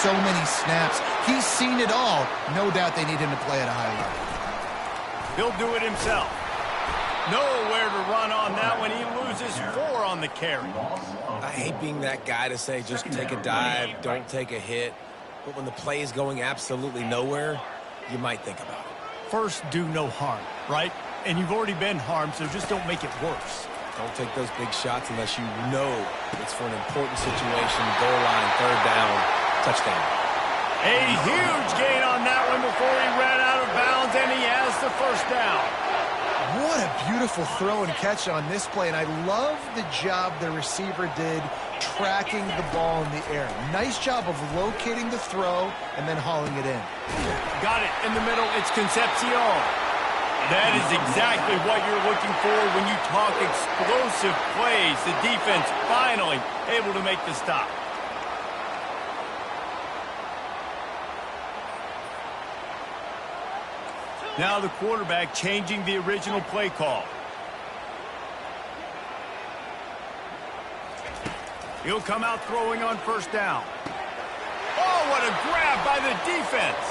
so many snaps. He's seen it all. No doubt they need him to play at a high level. He'll do it himself. Nowhere to run on that one. He loses 4 on the carry. I hate being that guy to say just take a dive, don't take a hit. But when the play is going absolutely nowhere, you might think about it. First, do no harm, right? And you've already been harmed, so just don't make it worse. Don't take those big shots unless you know it's for an important situation, goal line, 3rd down, touchdown. A huge gain on that one before he ran out of bounds, and he has the 1st down. What a beautiful throw and catch on this play, and I love the job the receiver did tracking the ball in the air. Nice job of locating the throw and then hauling it in. Got it in the middle. It's Concepcion. That is exactly what you're looking for when you talk explosive plays. The defense finally able to make the stop. Now the quarterback changing the original play call. He'll come out throwing on 1st down. Oh, what a grab by the defense.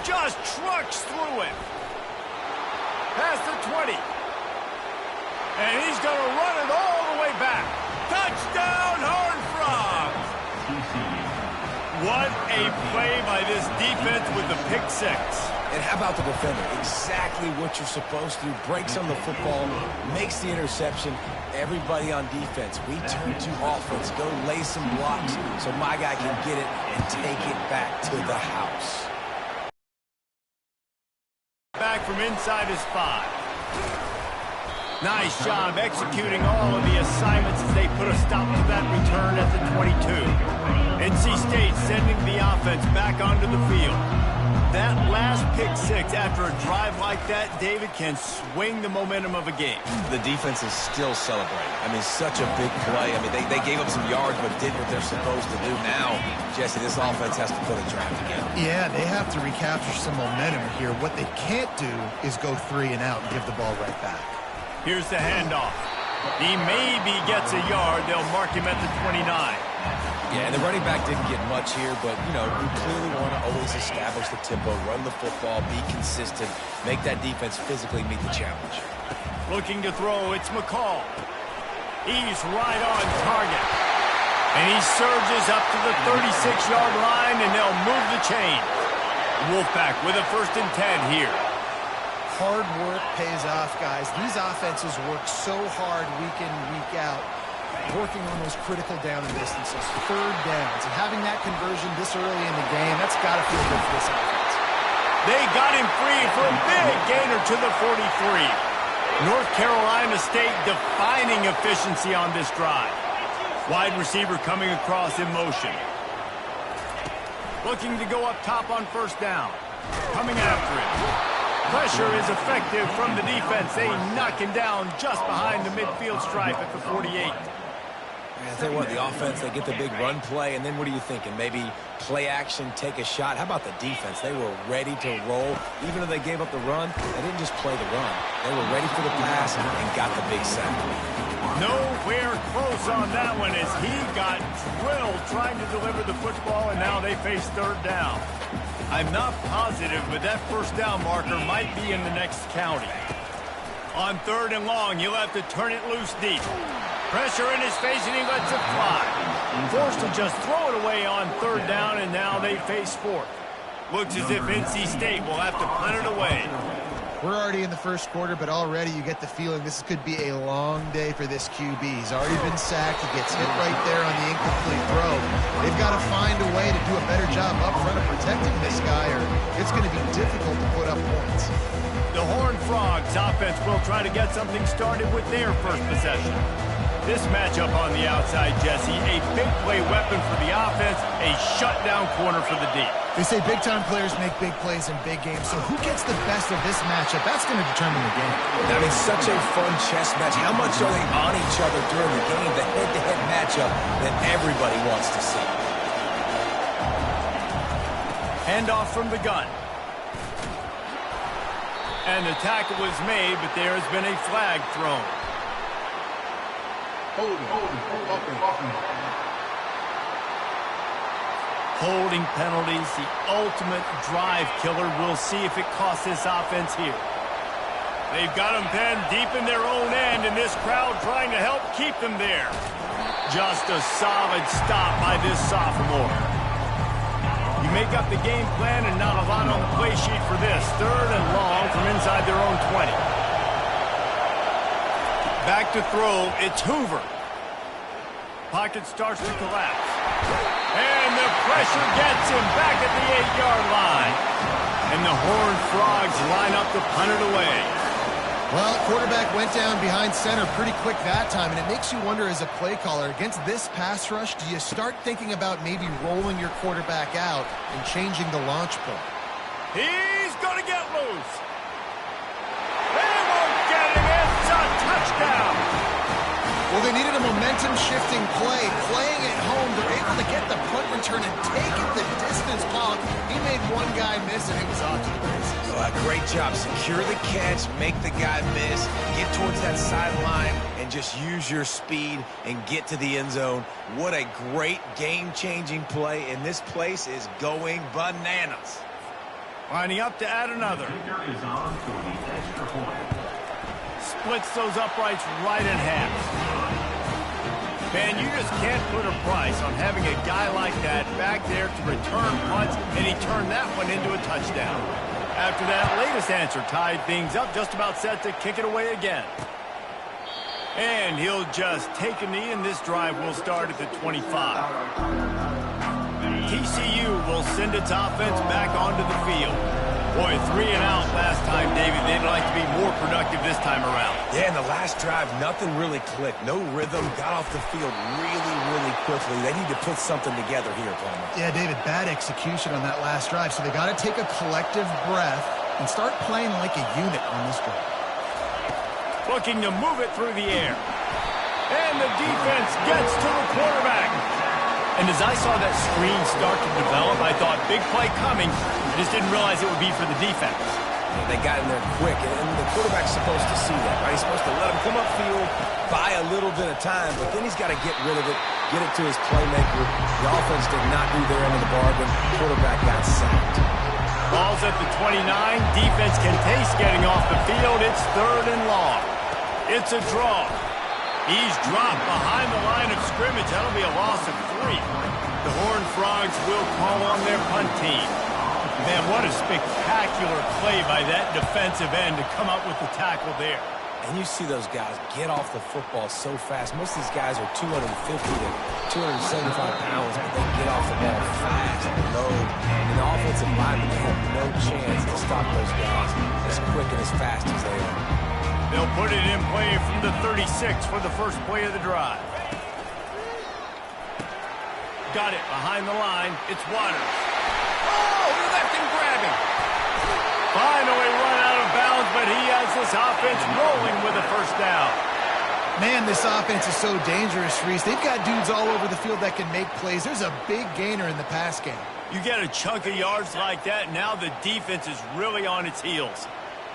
Just trucks through it. Past the 20. And he's going to run it all the way back. Touchdown, Horned Frogs. What a play by this defense with the pick 6. And how about the defender? Exactly what you're supposed to. Breaks on the football, makes the interception. Everybody on defense, we turn to offense. Go lay some blocks so my guy can get it and take it back to the house. Back from inside his 5. Nice job executing all of the assignments as they put a stop to that return at the 22. NC State sending the offense back onto the field. That last pick 6 after a drive like that, David, can swing the momentum of a game. The defense is still celebrating. I mean, such a big play. I mean, they gave up some yards but did what they're supposed to do. Now, Jesse, this offense has to put a drive together. Yeah, they have to recapture some momentum here. What they can't do is go 3 and out and give the ball right back. Here's the handoff. He maybe gets a yard. They'll mark him at the 29. Yeah, and the running back didn't get much here, but, you know, you clearly want to always establish the tempo, run the football, be consistent, make that defense physically meet the challenge. Looking to throw, it's McCall. He's right on target. And he surges up to the 36-yard line, and they'll move the chain. Wolfpack with a 1st and 10 here. Hard work pays off, guys. These offenses work so hard week in and week out, working on those critical down and distances, 3rd downs, and having that conversion this early in the game, that's got to feel good for this offense. They got him free for a big gainer to the 43. North Carolina State defining efficiency on this drive. Wide receiver coming across in motion. Looking to go up top on 1st down. Coming after it. Pressure is effective from the defense. They knock him down just behind the midfield stripe at the 48. I tell you what, the offense, they get the big run play, and then what are you thinking? Maybe play action, take a shot. How about the defense? They were ready to roll. Even though they gave up the run, they didn't just play the run. They were ready for the pass and got the big sack. Nowhere close on that one as he got drilled trying to deliver the football, and now they face 3rd down. I'm not positive, but that 1st down marker might be in the next county. On 3rd and long, he'll have to turn it loose deep. Pressure in his face, and he lets it fly. Forced to just throw it away on 3rd down, and now they face 4th. Looks as if NC State will have to punt it away. We're already in the 1st quarter, but already you get the feeling this could be a long day for this QB. He's already been sacked. He gets hit right there on the incomplete throw. They've got to find a way to do a better job up front of protecting this guy, or it's going to be difficult to put up points. The Horned Frogs offense will try to get something started with their 1st possession. This matchup on the outside, Jesse, a big play weapon for the offense, a shutdown corner for the D. They say big-time players make big plays in big games, so who gets the best of this matchup? That's going to determine the game. I mean, such a fun chess match. How much are they on each other during the game? The head-to-head matchup that everybody wants to see. Handoff from the gun. And the tackle was made, but there has been a flag thrown. Hold it. Holding penalties, the ultimate drive killer. We'll see if it costs this offense here. They've got them pinned deep in their own end, and this crowd trying to help keep them there. Just a solid stop by this sophomore. You make up the game plan and not a lot on the play sheet for this. 3rd and long from inside their own 20. Back to throw, it's Hoover. Pocket starts to collapse. And the pressure gets him back at the 8-yard line. And the Horned Frogs line up to punt it away. Well, quarterback went down behind center pretty quick that time, and it makes you wonder as a play caller, against this pass rush, do you start thinking about maybe rolling your quarterback out and changing the launch point? He's going to get loose. They won't get him. It's a touchdown. Well, they needed a momentum-shifting play. Playing at home, they're able to get the punt return and take it the distance. Pollock, he made one guy miss, and it was off to the races. Oh, great job. Secure the catch, make the guy miss, get towards that sideline, and just use your speed and get to the end zone. What a great game-changing play, and this place is going bananas. Lining up to add another. Splits those uprights right in half. Man, you just can't put a price on having a guy like that back there to return punts, and he turned that one into a touchdown. After that latest answer tied things up, just about set to kick it away again. And he'll just take a knee, and this drive will start at the 25. TCU will send its offense back onto the field. Boy, 3 and out last time, David. They'd like to be more productive this time around. Yeah, in the last drive, nothing really clicked. No rhythm, got off the field really quickly. They need to put something together here, Palmer. Yeah, David, bad execution on that last drive, so they got to take a collective breath and start playing like a unit on this drive. Looking to move it through the air. And the defense gets to the quarterback. And as I saw that screen start to develop, I thought, big play coming. I just didn't realize it would be for the defense. Yeah, they got in there quick, and the quarterback's supposed to see that, right? He's supposed to let him come upfield, buy a little bit of time, but then he's got to get rid of it, get it to his playmaker. The offense did not do their end of the bargain. The quarterback got sacked. Ball's at the 29. Defense can taste getting off the field. It's 3rd and long. It's a draw. He's dropped behind the line of scrimmage. That'll be a loss of 3. The Horned Frogs will call on their punt team. Man, what a spectacular play by that defensive end to come up with the tackle there. And you see those guys get off the football so fast. Most of these guys are 250 to 275 pounds, but they get off the ball fast and low. And the offensive linemen, they have no chance to stop those guys as quick and as fast as they are. They'll put it in play from the 36 for the first play of the drive. Got it behind the line. It's Waters. Oh, he left him grabbing. Finally run out of bounds, but he has this offense rolling with a first down. Man, this offense is so dangerous, Reese. They've got dudes all over the field that can make plays. There's a big gainer in the pass game. You get a chunk of yards like that, now the defense is really on its heels.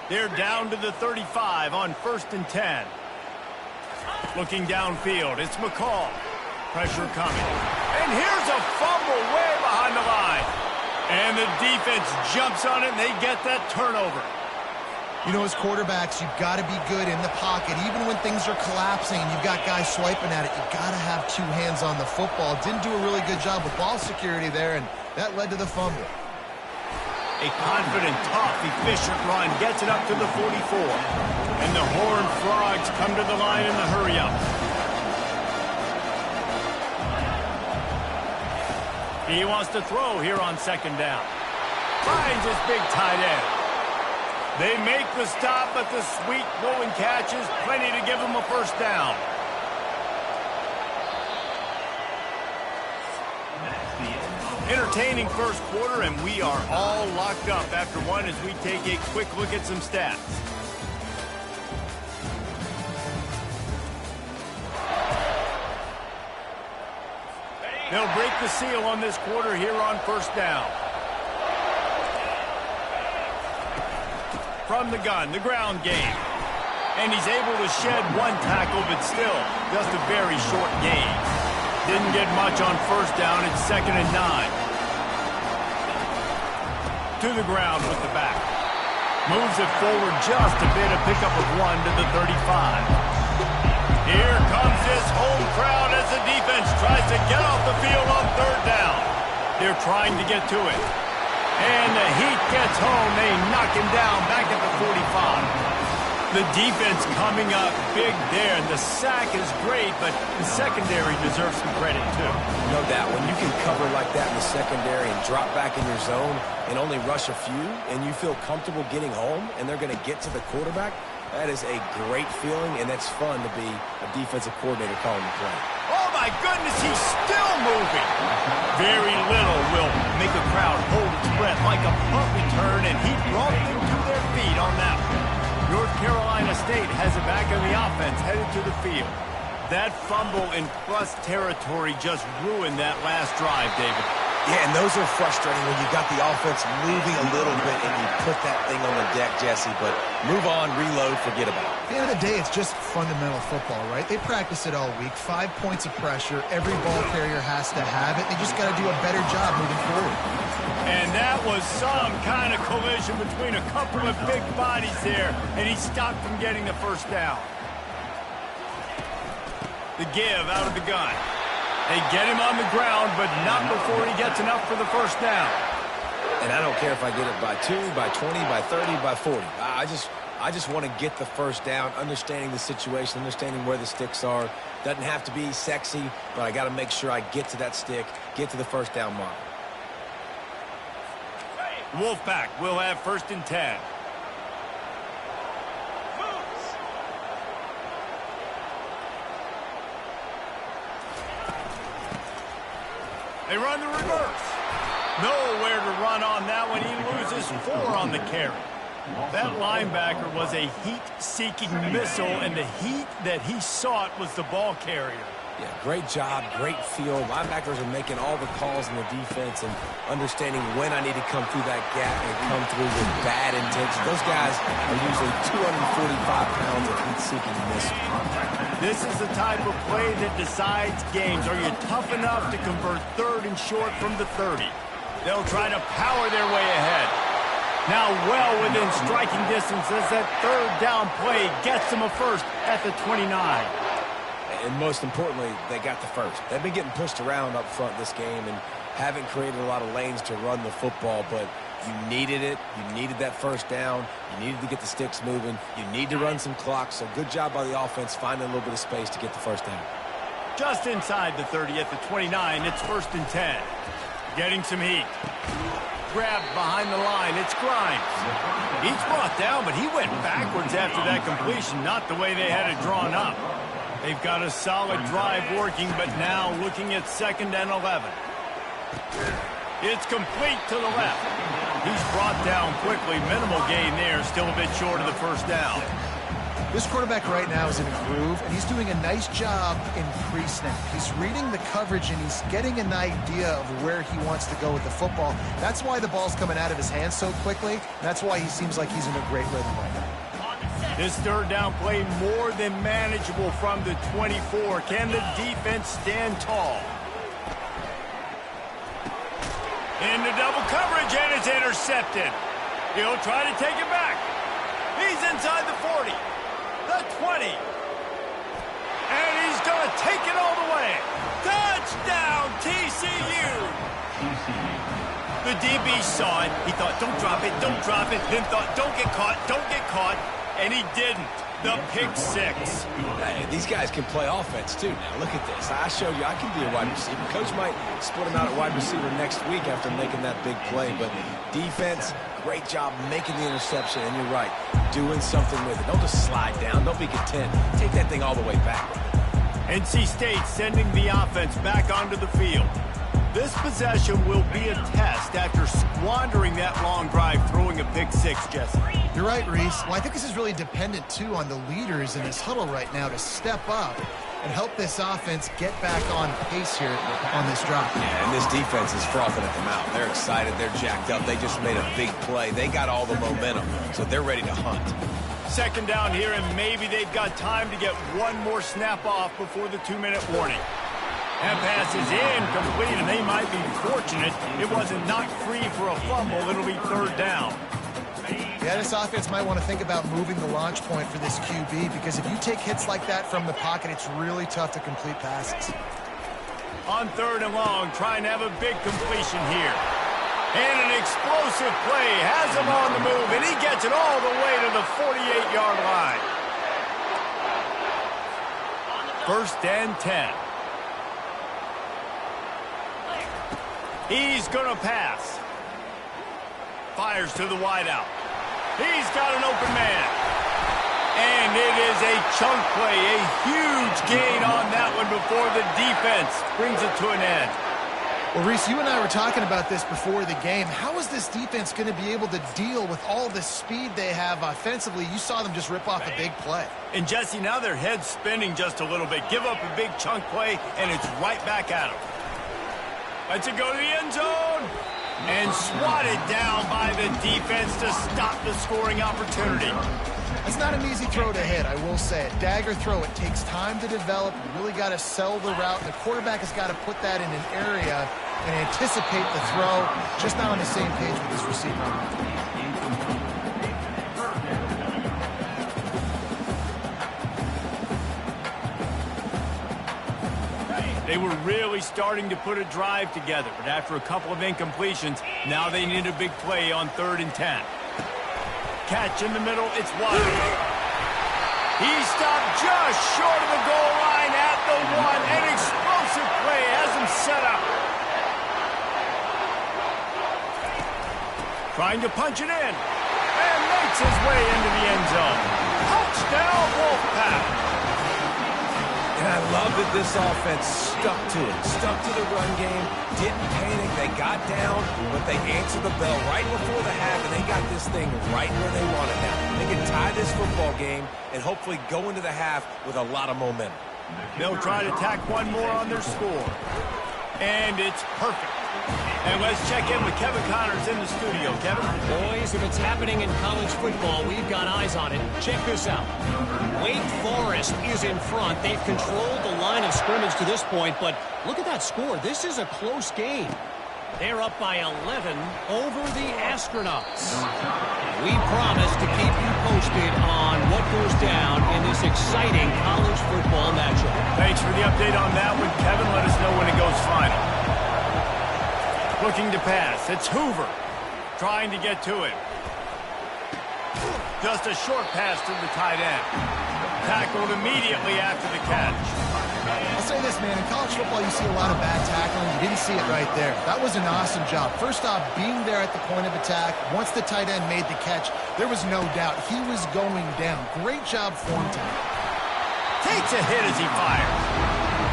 They're down to the 35 on 1st and 10. Looking downfield, it's McCall. Pressure coming. And here's a fumble way behind the line. And the defense jumps on it, and they get that turnover. You know, as quarterbacks, you've got to be good in the pocket. Even when things are collapsing and you've got guys swiping at it, you've got to have 2 hands on the football. Didn't do a really good job with ball security there, and that led to the fumble. A confident, tough, efficient run gets it up to the 44. And the Horned Frogs come to the line in the hurry-up. He wants to throw here on 2nd down. Finds his big tight end. They make the stop, but the sweet throwing catch is plenty to give them a first down. Entertaining first quarter, and we are all locked up after one as we take a quick look at some stats. They'll break the seal on this quarter here on 1st down. From the gun, the ground game. And he's able to shed 1 tackle, but still just a very short gain. Didn't get much on 1st down. It's 2nd and 9. to the ground with the back. Moves it forward just a bit, a pickup of 1 to the 35. Here comes this home crowd as the defense tries to get off the field on 3rd down. They're trying to get to it. And the Heat gets home. They knock him down back at the 45. The defense coming up big there, and the sack is great, but the secondary deserves some credit too. No doubt. When you can cover like that in the secondary and drop back in your zone and only rush a few, and you feel comfortable getting home, and they're going to get to the quarterback, that is a great feeling, and it's fun to be a defensive coordinator calling the play. Oh, my goodness, he's still moving. Very little will make a crowd hold its breath like a punt return, and he brought them to their feet on that one. North Carolina State has it back on the offense, headed to the field. That fumble in plus territory just ruined that last drive, David. Yeah, and those are frustrating when you got the offense moving a little bit and you put that thing on the deck, Jesse, but move on, reload, forget about it. At the end of the day, it's just fundamental football, right? They practice it all week. 5 points of pressure. Every ball carrier has to have it. They just got to do a better job moving forward. And that was some kind of collision between a couple of big bodies there, and he stopped from getting the first down. The give out of the gun. They get him on the ground, but not before he gets enough for the first down. And I don't care if I get it by 2, by 20, by 30, by 40. I just want to get the first down, understanding the situation, understanding where the sticks are. Doesn't have to be sexy, but I got to make sure I get to that stick, get to the first down mark. Wolfpack will have 1st and 10. They run the reverse. Nowhere to run on that one. He loses 4 on the carry. That linebacker was a heat-seeking missile, and the heat that he sought was the ball carrier. Yeah, great job, great feel. Linebackers are making all the calls in the defense and understanding when I need to come through that gap and come through with bad intention. Those guys are usually 245 pounds of heat-seeking missile. This is the type of play that decides games. Are you tough enough to convert 3rd and short from the 30? They'll try to power their way ahead. Now well within striking distance as that 3rd down play gets them a first at the 29. And most importantly, they got the first. They've been getting pushed around up front this game and haven't created a lot of lanes to run the football, but you needed it. You needed that first down. You needed to get the sticks moving. You need to run some clock, so good job by the offense finding a little bit of space to get the first down. Just inside the 30 at the 29, it's 1st and 10. Getting some heat. Grabbed behind the line, it's Grimes. He's brought down, but he went backwards after that completion, not the way they had it drawn up. They've got a solid drive working, but now looking at 2nd and 11. It's complete to the left. He's brought down quickly. Minimal gain there, still a bit short of the first down. This quarterback right now is in a groove, and he's doing a nice job in pre-snap. He's reading the coverage, and he's getting an idea of where he wants to go with the football. That's why the ball's coming out of his hands so quickly, and that's why he seems like he's in a great rhythm right now. This 3rd down play more than manageable from the 24. Can the defense stand tall? Into double coverage, and it's intercepted. He'll try to take it back. He's inside the 40, the 20. And he's going to take it all the way. Touchdown, TCU. The DB saw it. He thought, don't drop it, don't drop it. Then thought, don't get caught, don't get caught. And he didn't. The pick 6. Hey, these guys can play offense, too. Now, look at this. I showed you I can be a wide receiver. Coach might split him out at wide receiver next week after making that big play. But defense, great job making the interception. And you're right, doing something with it. Don't just slide down. Don't be content. Take that thing all the way back. NC State sending the offense back onto the field. This possession will be a test after squandering that long drive, throwing a pick 6, Jesse. You're right, Reese. Well, I think this is really dependent, too, on the leaders in this huddle right now to step up and help this offense get back on pace here on this drive. Yeah, and this defense is frothing at the mouth. They're excited. They're jacked up. They just made a big play. They got all the momentum, so they're ready to hunt. 2nd down here, and maybe they've got time to get one more snap off before the 2-minute warning. That pass is incomplete, and they might be fortunate it wasn't knocked free for a fumble. It'll be third down. Yeah, this offense might want to think about moving the launch point for this QB, because if you take hits like that from the pocket, it's really tough to complete passes. On third and long, trying to have a big completion here. And an explosive play has him on the move, and he gets it all the way to the 48-yard line. First and 10. He's going to pass. Fires to the wideout. He's got an open man. And it is a chunk play, a huge gain on that one before the defense brings it to an end. Well, Reese, you and I were talking about this before the game. How is this defense going to be able to deal with all the speed they have offensively? You saw them just rip off a big play. And, Jesse, now their head's spinning just a little bit. Give up a big chunk play, and it's right back at them. Let's it go to the end zone. And swatted down by the defense to stop the scoring opportunity. It's not an easy throw to hit, I will say it. Dagger throw, it takes time to develop. You really got to sell the route. The quarterback has got to put that in an area and anticipate the throw. Just not on the same page with his receiver. They were really starting to put a drive together, but after a couple of incompletions, now they need a big play on 3rd and 10. Catch in the middle, it's wide. He stopped just short of the goal line at the 1. An explosive play has him set up. Trying to punch it in, and makes his way into the end zone. Touchdown, Wolfpack. And I love that this offense stuck to it, stuck to the run game, didn't panic, they got down, but they answered the bell right before the half, and they got this thing right where they want it now. They can tie this football game and hopefully go into the half with a lot of momentum. They'll try to tack one more on their score. And it's perfect. And let's check in with Kevin Connors in the studio. Kevin? Boys, if it's happening in college football, we've got eyes on it. Check this out. Wake Forest is in front. They've controlled the line of scrimmage to this point, but look at that score. This is a close game. They're up by 11 over the Astronauts. We promise to keep you posted on what goes down in this exciting college football matchup. Thanks for the update on that one, Kevin. Let us know when it goes final. Looking to pass. It's Hoover trying to get to it. Just a short pass to the tight end. Tackled immediately after the catch. I'll say this, man. In college football, you see a lot of bad tackling. You didn't see it right there. That was an awesome job. First off, being there at the point of attack. Once the tight end made the catch, there was no doubt he was going down. Great job form time. Takes a hit as he fires.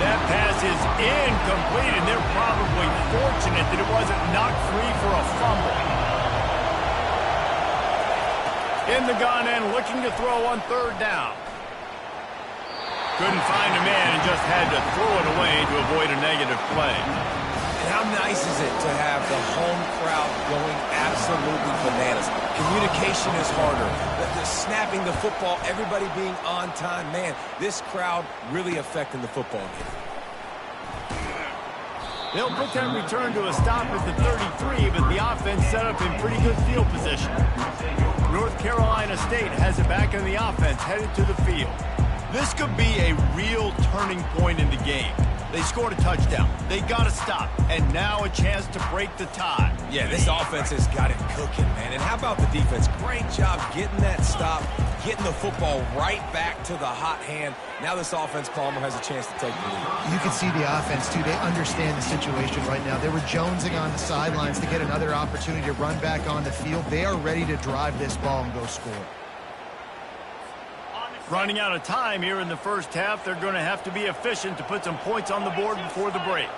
That pass is incomplete, and they're probably fortunate that it wasn't knocked free for a fumble. In the gun and looking to throw on 3rd down. Couldn't find a man and just had to throw it away to avoid a negative play. And how nice is it to have the home crowd going absolutely bananas? Communication is harder. The snapping the football, everybody being on time. Man, this crowd really affecting the football game. They'll put that return to a stop at the 33, but the offense set up in pretty good field position. North Carolina State has it back in the offense, headed to the field. This could be a real turning point in the game. They scored a touchdown. They got to stop. And now a chance to break the tie. Yeah, this offense has got it cooking, man. And how about the defense? Great job getting that stop, getting the football right back to the hot hand. Now this offense, Palmer, has a chance to take the lead. You can see the offense, too. They understand the situation right now. They were jonesing on the sidelines to get another opportunity to run back on the field. They are ready to drive this ball and go score. Running out of time here in the first half. They're going to have to be efficient to put some points on the board before the break.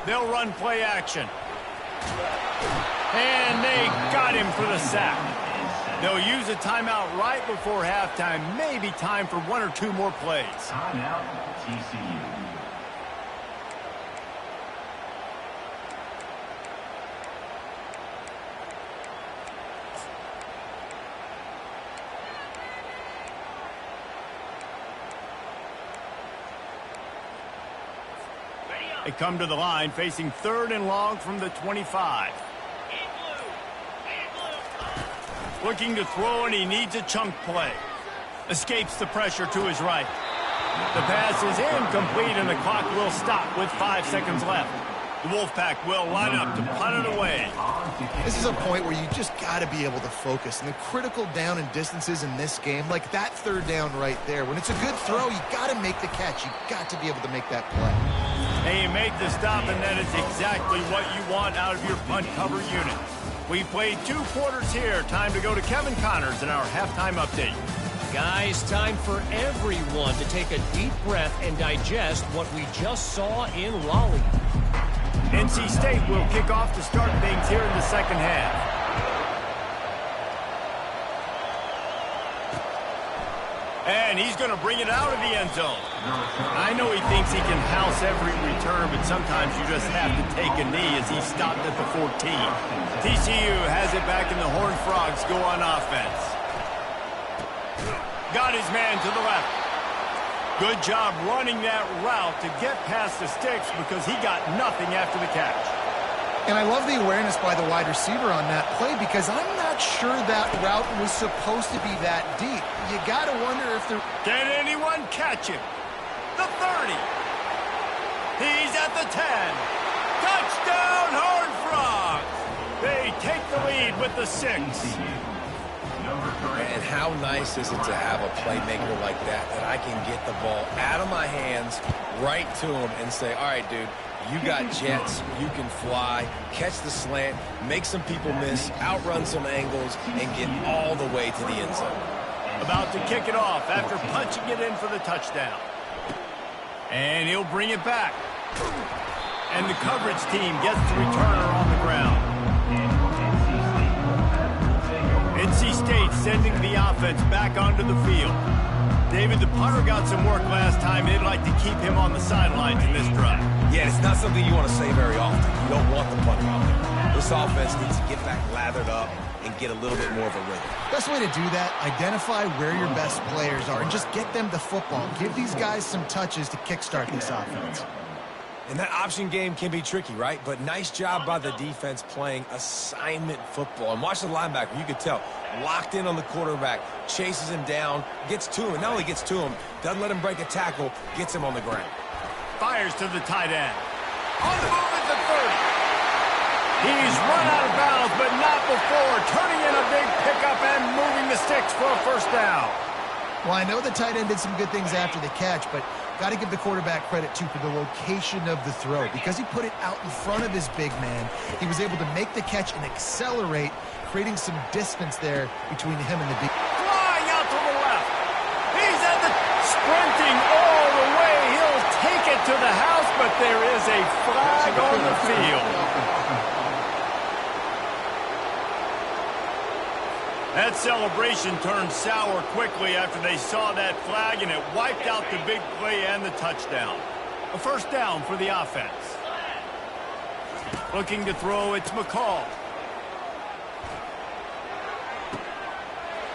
They'll run play action. And they got him for the sack. They'll use a timeout right before halftime. Maybe time for 1 or 2 more plays. Timeout, TCU. They come to the line facing 3rd and long from the 25. Looking to throw, and he needs a chunk play. Escapes the pressure to his right. The pass is incomplete, and the clock will stop with 5 seconds left. The Wolfpack will line up to punt it away. This is a point where you just got to be able to focus. And the critical down and distances in this game, like that 3rd down right there, when it's a good throw, you got to make the catch. You got to be able to make that play. And you make the stop, and that is exactly what you want out of your punt cover unit. We played 2 quarters here. Time to go to Kevin Connors in our halftime update. Guys, time for everyone to take a deep breath and digest what we just saw in Lolly. NC State will kick off to start things here in the second half. And he's going to bring it out of the end zone. I know he thinks he can house every return, but sometimes you just have to take a knee as he stopped at the 14. TCU has it back, and the Horned Frogs go on offense. Got his man to the left. Good job running that route to get past the sticks because he got nothing after the catch. And I love the awareness by the wide receiver on that play because I'm not sure that route was supposed to be that deep. You got to wonder if there... Can anyone catch him? The 30. He's at the 10. Touchdown, Horned Frogs. They take the lead with the 6. And how nice is it to have a playmaker like that I can get the ball out of my hands right to him and say, all right, dude, you got jets, you can fly, catch the slant, make some people miss, outrun some angles, and get all the way to the end zone. About to kick it off after punching it in for the touchdown. And he'll bring it back. And the coverage team gets the returner on the ground. NC State sending the offense back onto the field. David, the punter got some work last time. They'd like to keep him on the sidelines in this drive. Yeah, it's not something you want to say very often. You don't want the punter out there. This offense needs to get back lathered up and get a little bit more of a rhythm. Best way to do that, identify where your best players are and just get them the football. Give these guys some touches to kickstart this offense. And that option game can be tricky, right? But nice job by the defense playing assignment football. And watch the linebacker. You could tell. Locked in on the quarterback. Chases him down. Gets to him. And not only gets to him, doesn't let him break a tackle. Gets him on the ground. Fires to the tight end. On the move at the 30. He's run out of bounds, but not before. Turning in a big pickup and moving the sticks for a first down. Well, I know the tight end did some good things after the catch, but got to give the quarterback credit, too, for the location of the throw. Because he put it out in front of his big man, he was able to make the catch and accelerate, creating some distance there between him and the big. Flying out to the left. He's at the sprinting all the way. He'll take it to the house, but there is a flag on the field. That celebration turned sour quickly after they saw that flag, and it wiped out the big play and the touchdown. A first down for the offense. Looking to throw, it's McCall.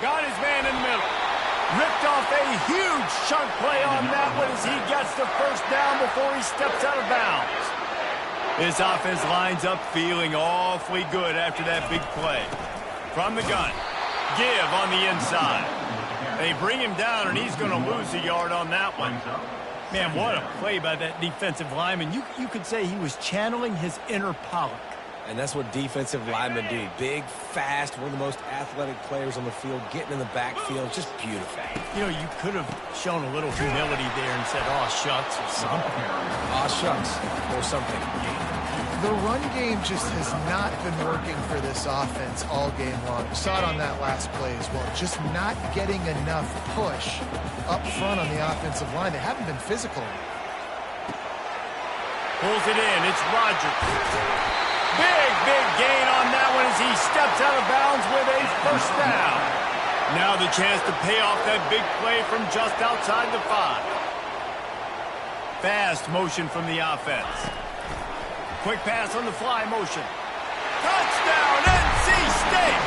Got his man in the middle. Ripped off a huge chunk play on that one as he gets the first down before he steps out of bounds. This offense lines up feeling awfully good after that big play. From the gun. Give on the inside. They bring him down, and he's going to lose a yard on that one. Man, what a play by that defensive lineman. You could say he was channeling his inner Pollock. And that's what defensive linemen do. Big, fast, one of the most athletic players on the field, getting in the backfield, just beautiful. You know, you could have shown a little humility there and said, "Aw, shucks," or something. Aw, shucks, or something. The run game just has not been working for this offense all game long. You saw it on that last play as well. Just not getting enough push up front on the offensive line. They haven't been physical. Pulls it in. It's Rogers. Big gain on that one as he steps out of bounds with a first down. Now the chance to pay off that big play from just outside the 5. Fast motion from the offense. Quick pass on the fly motion. Touchdown, NC State!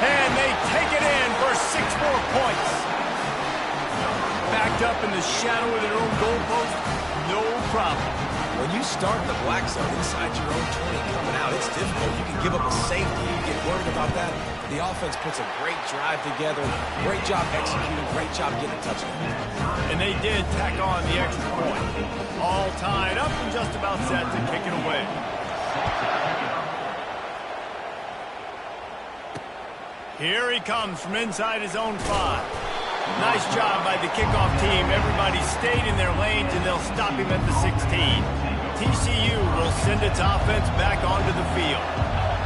And they take it in for 6 more points. Backed up in the shadow of their own goalpost, no problem. When you start in the black zone inside your own 20 coming out, it's difficult. You can give up a safety. You get worried about that. The offense puts a great drive together. Great job executing. Great job getting a touchdown. And they did tack on the extra point. All tied up and just about set to kick it away. Here he comes from inside his own 5. Nice job by the kickoff team. Everybody stayed in their lanes, and they'll stop him at the 16. TCU will send its offense back onto the field.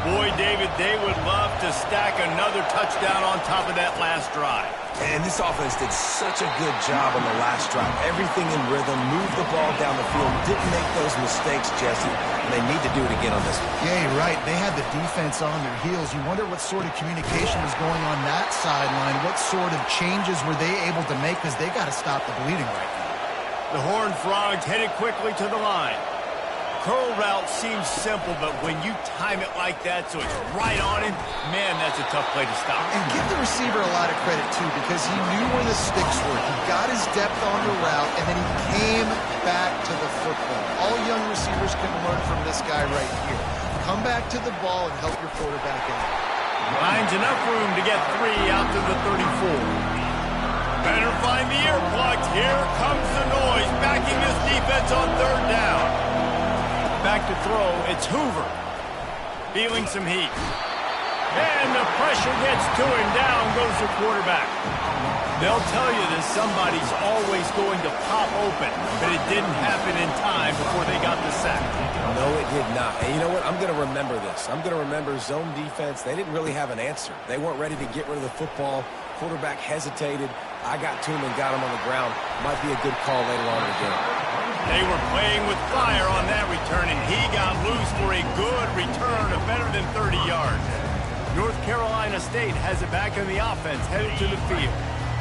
Boy, David, they would love to stack another touchdown on top of that last drive. And this offense did such a good job on the last drive. Everything in rhythm, moved the ball down the field, didn't make those mistakes, Jesse. And they need to do it again on this one. Yeah, you're right. They had the defense on their heels. You wonder what sort of communication was going on that sideline. What sort of changes were they able to make, because they got to stop the bleeding right now. The Horned Frogs headed quickly to the line. Curl route seems simple, but when you time it like that so it's right on him, man, that's a tough play to stop. And give the receiver a lot of credit, too, because he knew where the sticks were. He got his depth on the route, and then he came back to the football. All young receivers can learn from this guy right here. Come back to the ball and help your quarterback out. Finds enough room to get 3 out to the 34. Better find the earplugs. Here comes the noise, backing this defense on 3rd down. Back to throw, it's Hoover. Feeling some heat. And the pressure gets to him. Down goes the quarterback. They'll tell you that somebody's always going to pop open, but it didn't happen in time before they got the sack. No, it did not. And you know what? I'm going to remember this. I'm going to remember zone defense. They didn't really have an answer. They weren't ready to get rid of the football. Quarterback hesitated. I got to him and got him on the ground. Might be a good call later on in the game. They were playing with fire on that return, and he got loose for a good return of better than 30 yards. North Carolina State has it back in the offense, headed to the field.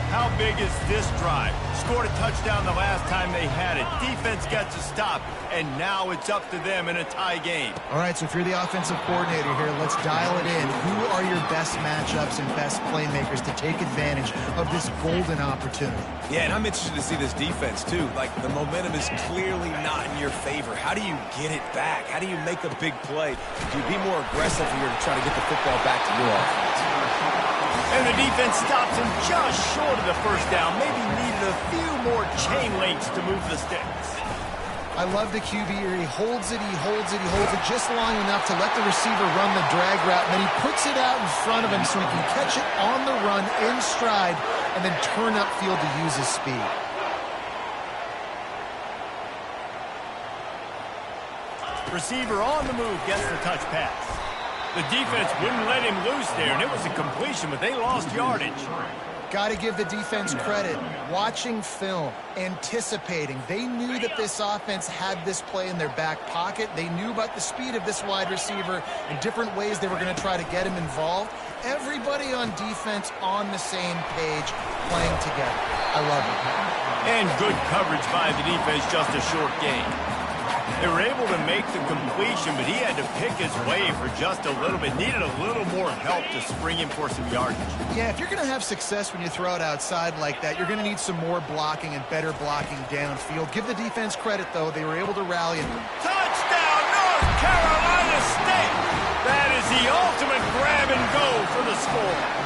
How big is this drive? Scored a touchdown the last time they had it. Defense gets a stop, and now it's up to them in a tie game. All right, so if you're the offensive coordinator here, let's dial it in. Who are your best matchups and best playmakers to take advantage of this golden opportunity? Yeah, and I'm interested to see this defense, too. Like, the momentum is clearly not in your favor. How do you get it back? How do you make a big play? Do you be more aggressive here to try to get the football back to your offense? And the defense stops him just short of the 1st down. Maybe needed a few more chain links to move the sticks. I love the QB here. He holds it, he holds it, he holds it just long enough to let the receiver run the drag route, and then he puts it out in front of him so he can catch it on the run in stride and then turn upfield to use his speed. Receiver on the move gets the touch pass. The defense wouldn't let him loose there, and it was a completion, but they lost yardage. Got to give the defense credit. Watching film, anticipating. They knew that this offense had this play in their back pocket. They knew about the speed of this wide receiver and different ways they were going to try to get him involved. Everybody on defense on the same page, playing together. I love it. And good coverage by the defense, just a short game. They were able to make the completion, but he had to pick his way for just a little bit. Needed a little more help to spring him for some yardage. Yeah, if you're going to have success when you throw it outside like that, you're going to need some more blocking and better blocking downfield. Give the defense credit, though. They were able to rally. Touchdown, North Carolina State! That is the ultimate grab and go for the score.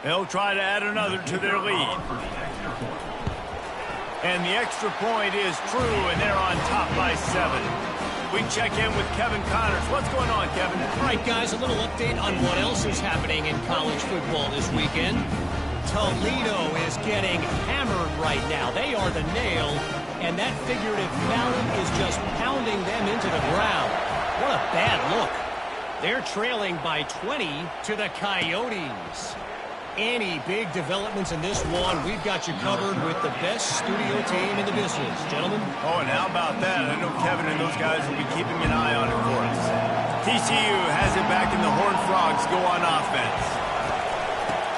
They'll try to add another to their lead. And the extra point is true, and they're on top by 7. We check in with Kevin Connors. What's going on, Kevin? All right, guys, a little update on what else is happening in college football this weekend. Toledo is getting hammered right now. They are the nail, and that figurative mallet is just pounding them into the ground. What a bad look. They're trailing by 20 to the Coyotes. Any big developments in this one, we've got you covered with the best studio team in the business, gentlemen. Oh, and how about that? I know Kevin and those guys will be keeping an eye on it for us. TCU has it back, and the Horned Frogs go on offense.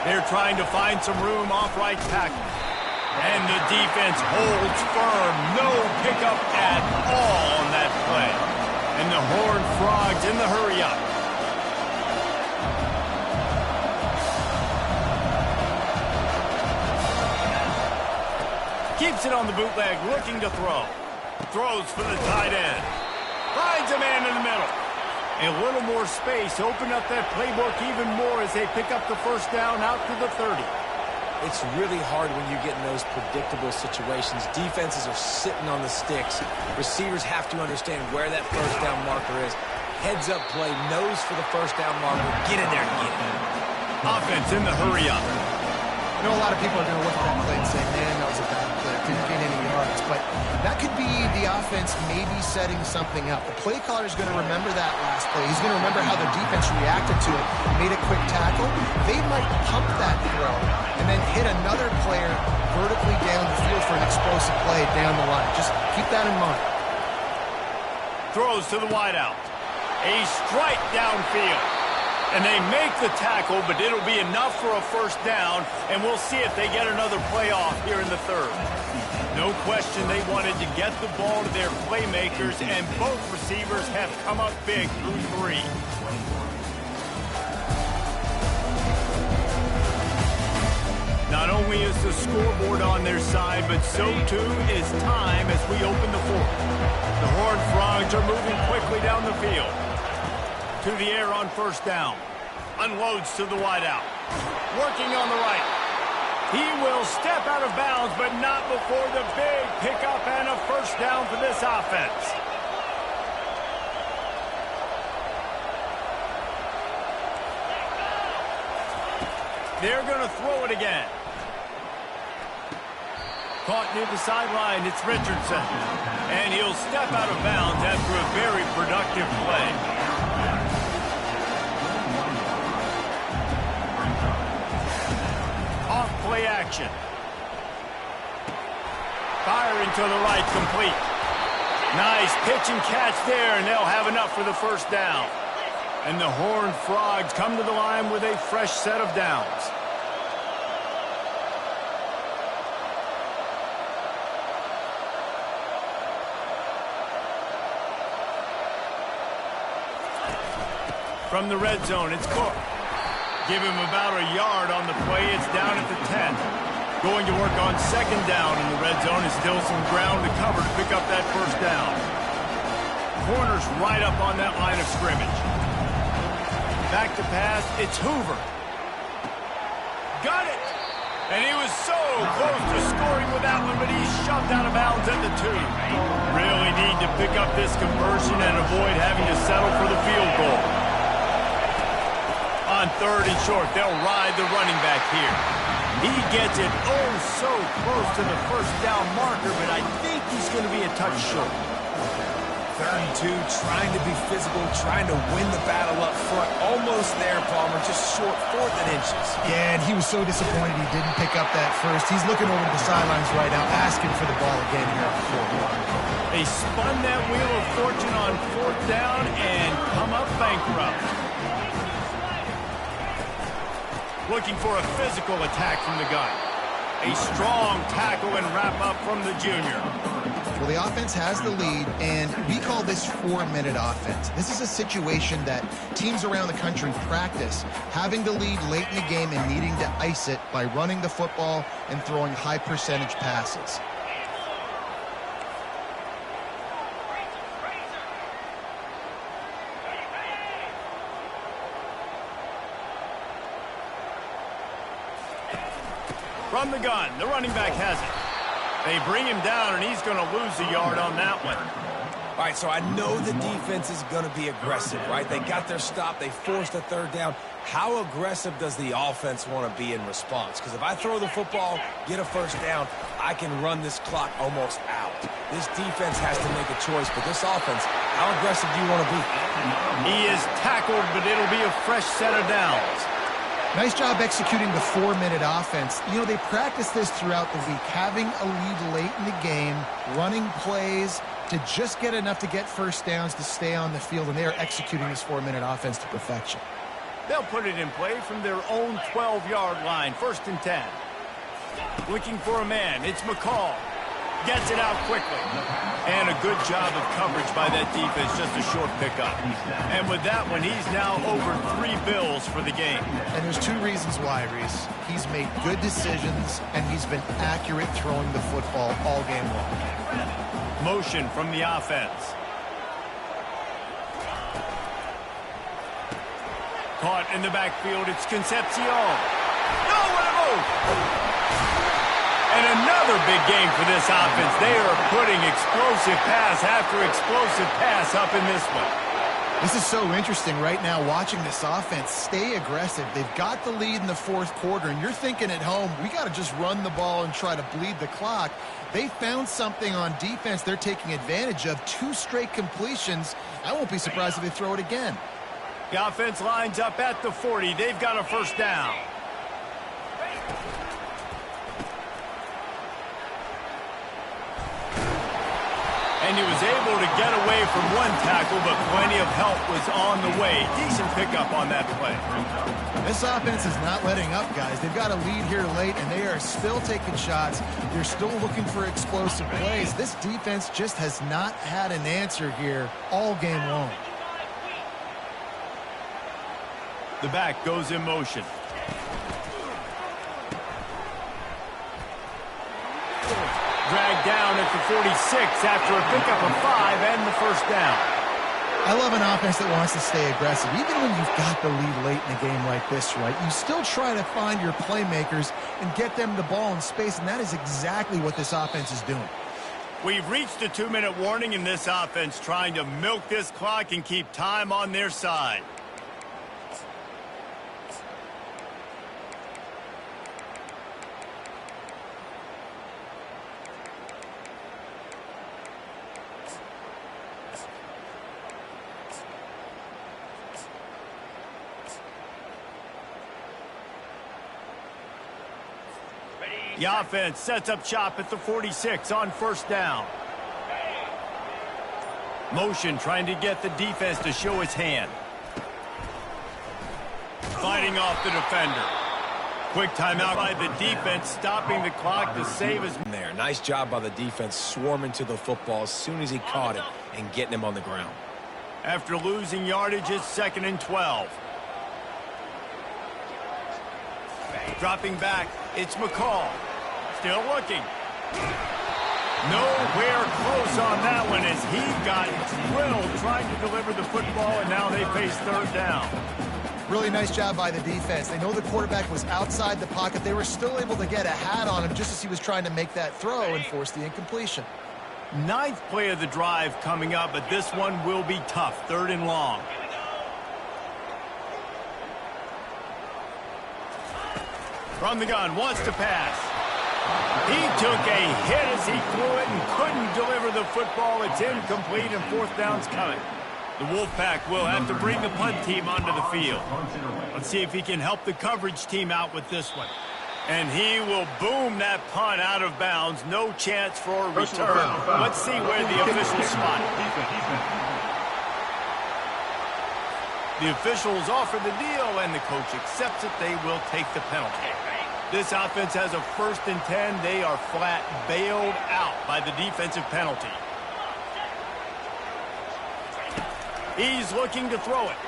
They're trying to find some room off right tackle. And the defense holds firm. No pickup at all on that play. And the Horned Frogs in the hurry-up. Keeps it on the bootleg, looking to throw. Throws for the tight end. Finds a man in the middle. A little more space. Open up that playbook even more as they pick up the first down out to the 30. It's really hard when you get in those predictable situations. Defenses are sitting on the sticks. Receivers have to understand where that first down marker is. Heads up play, nose for the first down marker. Get in there and get it. Offense in the hurry-up. I know a lot of people are going to look at that play and say, man, that was a bad play. Didn't gain any yards. But that could be the offense maybe setting something up. The play caller is going to remember that last play. He's going to remember how the defense reacted to it, made a quick tackle. They might pump that throw and then hit another player vertically down the field for an explosive play down the line. Just keep that in mind. Throws to the wideout. A strike downfield. And they make the tackle, but it'll be enough for a first down, and we'll see if they get another play off here in the third. No question they wanted to get the ball to their playmakers, and both receivers have come up big through 3. Not only is the scoreboard on their side, but so too is time as we open the fourth. The Horned Frogs are moving quickly down the field. To the air on first down. Unloads to the wideout. Working on the right. He will step out of bounds, but not before the big pickup and a first down for this offense. They're going to throw it again. Caught near the sideline, it's Richardson. And he'll step out of bounds after a very productive play. Play action. Firing to the right, complete. Nice pitch and catch there, and they'll have enough for the first down. And the Horned Frogs come to the line with a fresh set of downs. From the red zone, it's Cook. Give him about a yard on the play. It's down at the 10. Going to work on second down in the red zone. Is still some ground to cover to pick up that first down. Corner's right up on that line of scrimmage. Back to pass. It's Hoover. Got it! And he was so close to scoring with that one, but he's shoved out of bounds at the 2. Really need to pick up this conversion and avoid having to settle for the field goal. On third and short, they'll ride the running back here. He gets it oh so close to the first down marker, but I think he's going to be a touch short. 3rd and 2, trying to be physical, trying to win the battle up front. Almost there, Palmer, just short, 4th and inches. Yeah, and he was so disappointed he didn't pick up that first. He's looking over to the sidelines right now, asking for the ball again here on the fourth. They spun that wheel of fortune on 4th down and come up bankrupt. Looking for a physical attack from the gun. A strong tackle and wrap up from the junior. Well, the offense has the lead, and we call this 4-minute offense. This is a situation that teams around the country practice, having the lead late in the game and needing to ice it by running the football and throwing high-percentage passes. From the gun, the running back has it. They bring him down, and he's going to lose a yard on that one. All right, so I know the defense is going to be aggressive, right? They got their stop. They forced a 3rd down. How aggressive does the offense want to be in response? Because if I throw the football, get a first down, I can run this clock almost out. This defense has to make a choice, but this offense, how aggressive do you want to be? He is tackled, but it'll be a fresh set of downs. Nice job executing the 4-minute offense. You know, they practice this throughout the week, having a lead late in the game, running plays to just get enough to get first downs to stay on the field, and they are executing this 4-minute offense to perfection. They'll put it in play from their own 12-yard line, 1st and 10. Looking for a man, it's McCall. Gets it out quickly. And a good job of coverage by that defense, just a short pickup. And with that one, he's now over 3 bills for the game. And there's 2 reasons why, Reese. He's made good decisions, and he's been accurate throwing the football all game long. Motion from the offense. Caught in the backfield, it's Concepcion. No, what a move! And another big game for this offense. They are putting explosive pass after explosive pass up in this one. This is so interesting right now, watching this offense stay aggressive. They've got the lead in the 4th quarter, and you're thinking at home, we got to just run the ball and try to bleed the clock. They found something on defense they're taking advantage of. 2 straight completions. I won't be surprised if they throw it again. The offense lines up at the 40. They've got a first down. And he was able to get away from 1 tackle, but plenty of help was on the way. Decent pickup on that play. This offense is not letting up, guys. They've got a lead here late, and they are still taking shots. They're still looking for explosive plays. This defense just has not had an answer here all game long. The back goes in motion. Dragged down at the 46 after a pickup of 5 and the first down. I love an offense that wants to stay aggressive. Even when you've got the lead late in a game like this, right, you still try to find your playmakers and get them the ball in space, and that is exactly what this offense is doing. We've reached a 2-minute warning in this offense, trying to milk this clock and keep time on their side. The offense sets up shop at the 46 on first down. Motion trying to get the defense to show its hand. Fighting off the defender. Quick timeout by the defense, stopping the clock to save his... There, nice job by the defense swarming to the football as soon as he caught it and getting him on the ground. After losing yardage, it's 2nd and 12. Dropping back, it's McCall. Still looking. Nowhere close on that one as he got drilled trying to deliver the football, and now they face 3rd down. Really nice job by the defense. They know the quarterback was outside the pocket. They were still able to get a hat on him just as he was trying to make that throw and force the incompletion. 9th play of the drive coming up, but this one will be tough. 3rd and long. From the gun, wants to pass. He took a hit as he threw it and couldn't deliver the football. It's incomplete and 4th down's coming. The Wolfpack will have to bring the punt team onto the field. Let's see if he can help the coverage team out with this one. And he will boom that punt out of bounds. No chance for a return. Let's see where the officials spot it. The officials offer the deal, and the coach accepts it. They will take the penalty. This offense has a 1st and 10. They are flat bailed out by the defensive penalty. He's looking to throw it.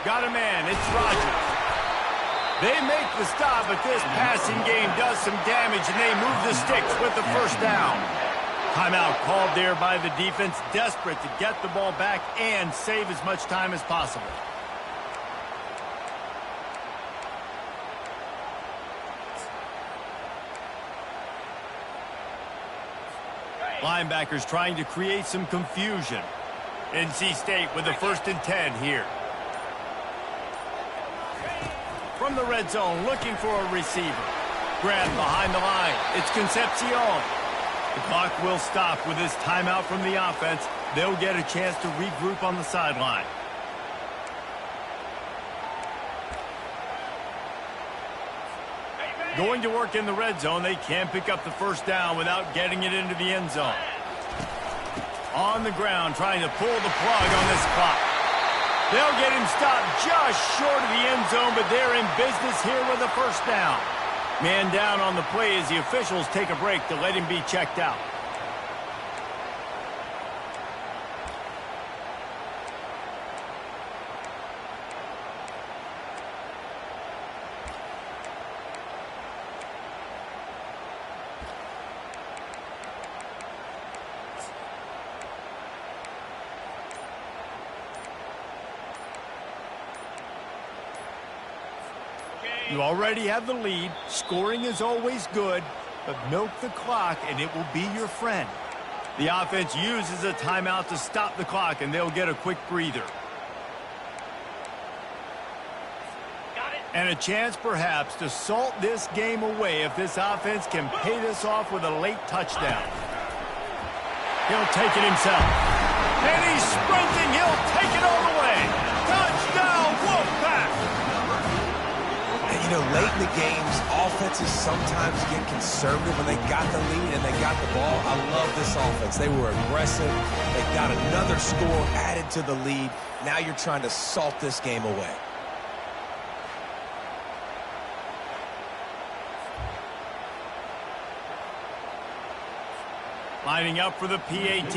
Got a man. It's Rodgers. They make the stop, but this passing game does some damage, and they move the sticks with the first down. Timeout called there by the defense, desperate to get the ball back and save as much time as possible. Linebackers trying to create some confusion. NC State with a 1st and 10 here. From the red zone, looking for a receiver. Grab behind the line. It's Concepcion. The clock will stop with this timeout from the offense. They'll get a chance to regroup on the sideline. Going to work in the red zone. They can pick up the first down without getting it into the end zone. On the ground, trying to pull the plug on this clock. They'll get him stopped just short of the end zone, but they're in business here with a first down. Man down on the play as the officials take a break to let him be checked out. You already have the lead. Scoring is always good, but milk the clock and it will be your friend. The offense uses a timeout to stop the clock, and they'll get a quick breather. And a chance perhaps to salt this game away if this offense can pay this off with a late touchdown. He'll take it himself. And he's sprinting. He'll take it all the way. Touchdown, Wolfpack! You know, late in the games, offenses sometimes get conservative when they got the lead and they got the ball. I love this offense. They were aggressive. They got another score added to the lead. Now you're trying to salt this game away. Lining up for the PAT.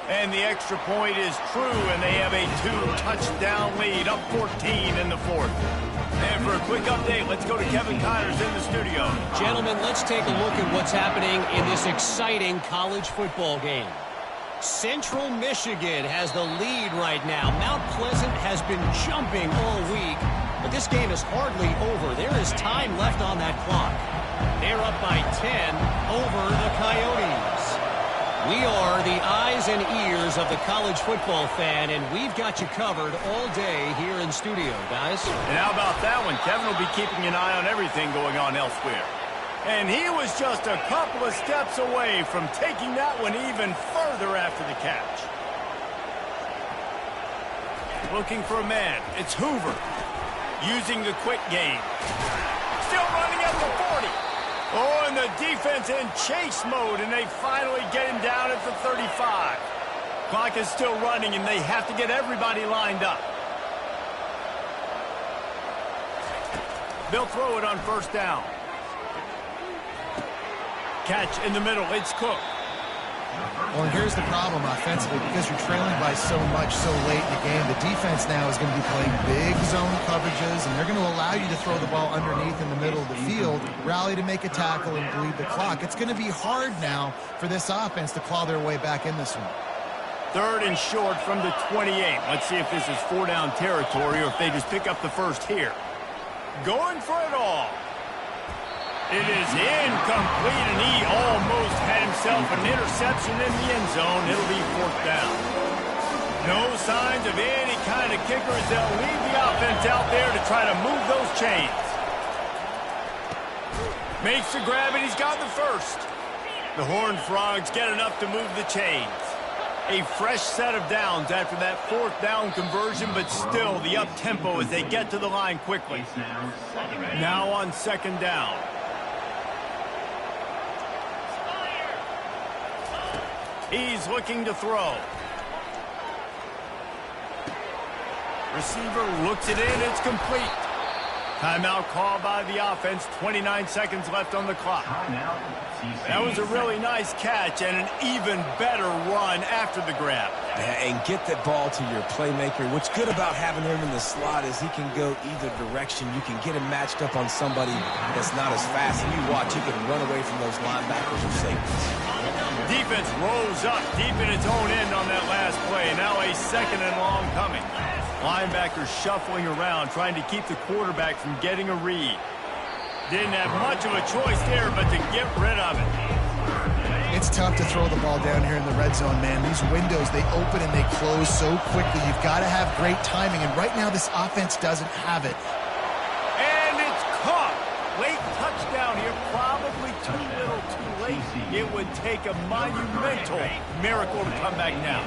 And the extra point is true, and they have a 2-touchdown lead, up 14 in the fourth. And for a quick update, let's go to Kevin Connors in the studio. Gentlemen, let's take a look at what's happening in this exciting college football game. Central Michigan has the lead right now. Mount Pleasant has been jumping all week, but this game is hardly over. There is time left on that clock. They're up by 10 over the Coyotes. We are the eyes and ears of the college football fan, and we've got you covered all day here in studio, guys. And how about that one? Kevin will be keeping an eye on everything going on elsewhere. And he was just a couple of steps away from taking that one even further after the catch. Looking for a man. It's Hoover. Using the quick game. Still running up the 40. Oh, and the defense in chase mode, and they finally get him down at the 35. Clock is still running, and they have to get everybody lined up. They'll throw it on first down. Catch in the middle. It's Cook. Well, and here's the problem offensively, because you're trailing by so much so late in the game. The defense now is going to be playing big zone coverages, and they're going to allow you to throw the ball underneath in the middle of the field, rally to make a tackle, and bleed the clock. It's going to be hard now for this offense to claw their way back in this one. Third and short from the 28. Let's see if this is 4-down territory or if they just pick up the first here. Going for it all. It is incomplete, and he almost had himself an interception in the end zone. It'll be fourth down. No signs of any kind of kickers. They'll leave the offense out there to try to move those chains. Makes the grab, and he's got the first. The Horned Frogs get enough to move the chains. A fresh set of downs after that fourth down conversion, but still the up-tempo as they get to the line quickly. Now on second down. He's looking to throw. Receiver looks it in. It's complete. Timeout called by the offense. 29 seconds left on the clock. That was a really nice catch and an even better run after the grab. And get that ball to your playmaker. What's good about having him in the slot is he can go either direction. You can get him matched up on somebody that's not as fast. And you watch, he can run away from those linebackers or safeties. Defense rose up deep in its own end on that last play. Now a second and long coming. Linebackers shuffling around, trying to keep the quarterback from getting a read. Didn't have much of a choice there, but to get rid of it. It's tough to throw the ball down here in the red zone, man. These windows, they open and they close so quickly. You've got to have great timing, and right now this offense doesn't have it. And it's caught. Late touchdown here, probably too little too late. It would take a monumental miracle to come back now.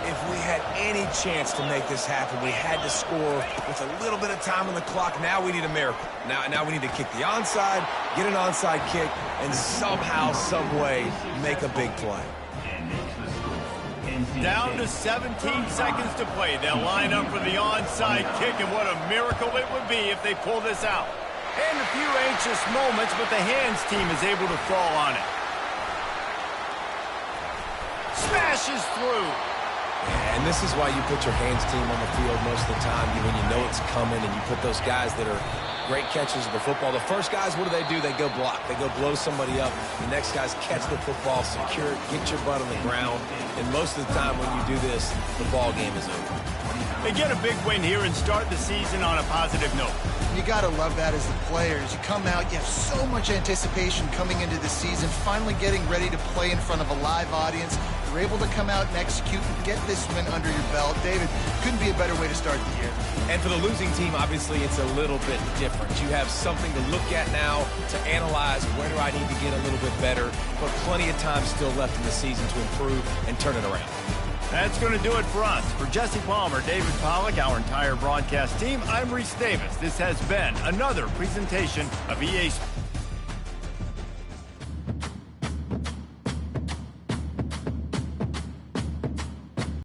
If we had any chance to make this happen, we had to score with a little bit of time on the clock. Now we need a miracle. Now we need to kick the onside, get an onside kick, and somehow, some way, make a big play. Down to 17 seconds to play. They'll line up for the onside kick, and what a miracle it would be if they pull this out. And a few anxious moments, but the hands team is able to fall on it. Smashes through. And this is why you put your hands team on the field most of the time when you know it's coming, and you put those guys that are great catchers of the football. The first guys, what do? They go block. They go blow somebody up. The next guys catch the football, secure it, get your butt on the ground. And most of the time when you do this, the ball game is over. They get a big win here and start the season on a positive note. You got to love that as the players. You come out, you have so much anticipation coming into the season, finally getting ready to play in front of a live audience. You're able to come out and execute and get this win under your belt. David, couldn't be a better way to start the year. And for the losing team, obviously, it's a little bit different. You have something to look at now to analyze where do I need to get a little bit better, but plenty of time still left in the season to improve and turn it around. That's going to do it for us. For Jesse Palmer, David Pollack, our entire broadcast team, I'm Reese Davis. This has been another presentation of EA Sports.